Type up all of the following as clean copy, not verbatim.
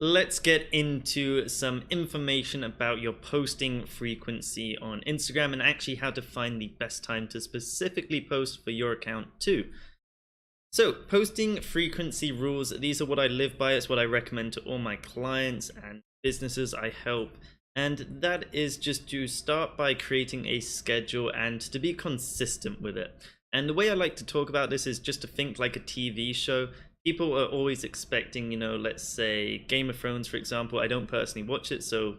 Let's get into some information about your posting frequency on Instagram and actually how to find the best time to specifically post for your account too. So, posting frequency rules, these are what I live by. It's what I recommend to all my clients and businesses I help. And that is just to start by creating a schedule and to be consistent with it. And the way I like to talk about this is just to think like a TV show. People are always expecting, let's say Game of Thrones, for example. I don't personally watch it, so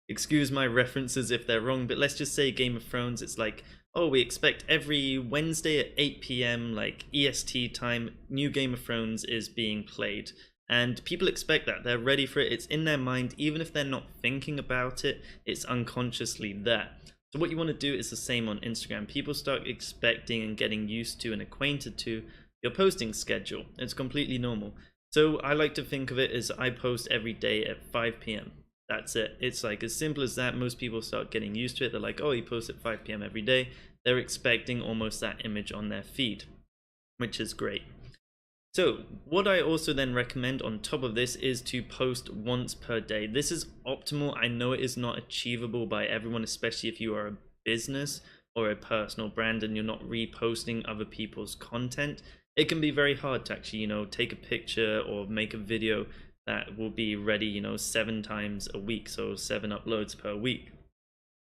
excuse my references if they're wrong, but let's just say Game of Thrones, it's like, oh, we expect every Wednesday at 8 p.m., like EST time, new Game of Thrones is being played. And people expect that. They're ready for it. It's in their mind. Even if they're not thinking about it, it's unconsciously there. So what you want to do is the same on Instagram. People start expecting and getting used to and acquainted to your posting schedule. It's completely normal. So I like to think of it as I post every day at 5 p.m. That's it. It's like as simple as that. Most people start getting used to it. They're like, oh, you post at 5 p.m. every day. They're expecting almost that image on their feed, which is great. So what I also then recommend on top of this is to post once per day. This is optimal. I know it is not achievable by everyone, especially if you are a business or a personal brand and you're not reposting other people's content. It can be very hard to actually, take a picture or make a video that will be ready, 7 times a week, so 7 uploads per week.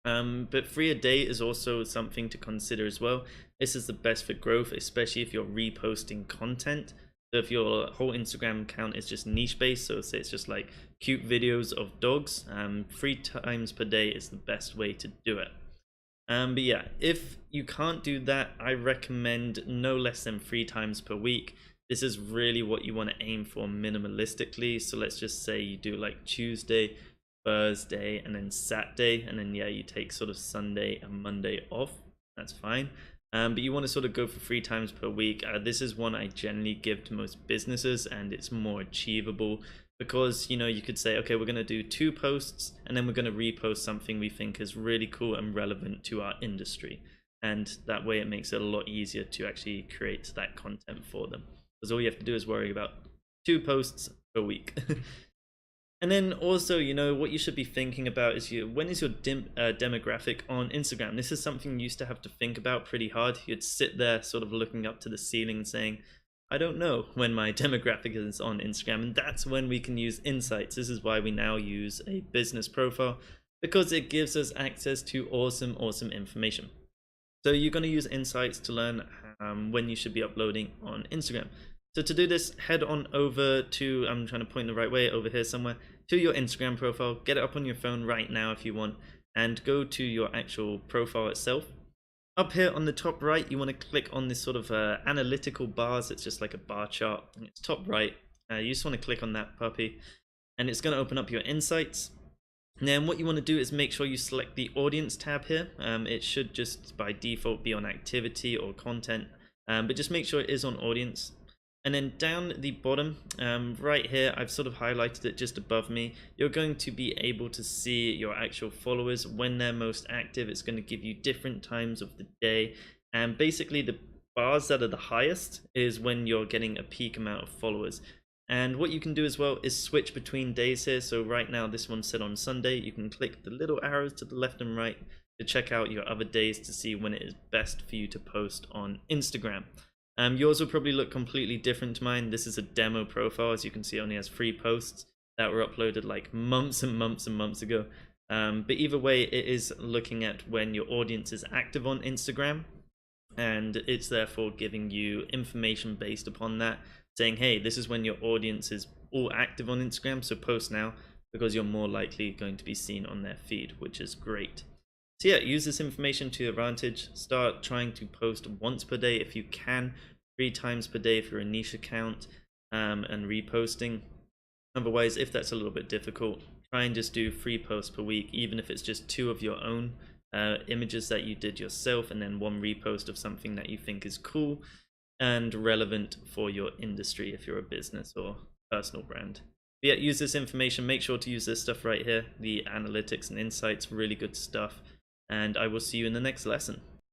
But 3 a day is also something to consider as well. This is the best for growth, especially if you're reposting content. So if your whole Instagram account is just niche based, so say it's just like cute videos of dogs, 3 times per day is the best way to do it. But yeah, if you can't do that, I recommend no less than 3 times per week. This is really what you want to aim for minimalistically. So let's just say you do like Tuesday, Thursday, and then Saturday, and then yeah, you take sort of Sunday and Monday off. That's fine. But you want to sort of go for 3 times per week. This is one I generally give to most businesses, and it's more achievable because you could say, okay, we're going to do 2 posts and then we're going to repost something we think is really cool and relevant to our industry, and that way it makes it a lot easier to actually create that content for them, because all you have to do is worry about 2 posts per week. And then also, what you should be thinking about is when is your demographic on Instagram? This is something you used to have to think about pretty hard. You'd sit there sort of looking up to the ceiling and saying, I don't know when my demographic is on Instagram. And that's when we can use insights. This is why we now use a business profile, because it gives us access to awesome information. So you're going to use insights to learn when you should be uploading on Instagram. So to do this, head on over to, I'm trying to point the right way, over here somewhere, to your Instagram profile. Get it up on your phone right now if you want, and go to your actual profile itself. Up here on the top right, you want to click on this sort of analytical bars. It's just like a bar chart. It's top right. You just want to click on that puppy, and it's going to open up your insights. And then what you want to do is make sure you select the audience tab here. It should just by default be on activity or content, but just make sure it is on audience. And then down the bottom, right here, I've sort of highlighted it just above me. You're going to be able to see your actual followers when they're most active. It's going to give you different times of the day. And basically the bars that are the highest is when you're getting a peak amount of followers. And what you can do as well is switch between days here. So right now this one's set on Sunday. You can click the little arrows to the left and right to check out your other days to see when it is best for you to post on Instagram. Yours will probably look completely different to mine. This is a demo profile. As you can see, it only has 3 posts that were uploaded like months and months ago. But either way, it is looking at when your audience is active on Instagram, and it's therefore giving you information based upon that, saying, hey, this is when your audience is all active on Instagram, so post now, because you're more likely going to be seen on their feed, which is great. So yeah, use this information to your advantage. Start trying to post once per day if you can, 3 times per day if you're a niche account, and reposting. Otherwise, if that's a little bit difficult, try and just do 3 posts per week, even if it's just 2 of your own images that you did yourself, and then 1 repost of something that you think is cool and relevant for your industry if you're a business or personal brand. But yeah, use this information. Make sure to use this stuff right here, the analytics and insights, really good stuff. And I will see you in the next lesson.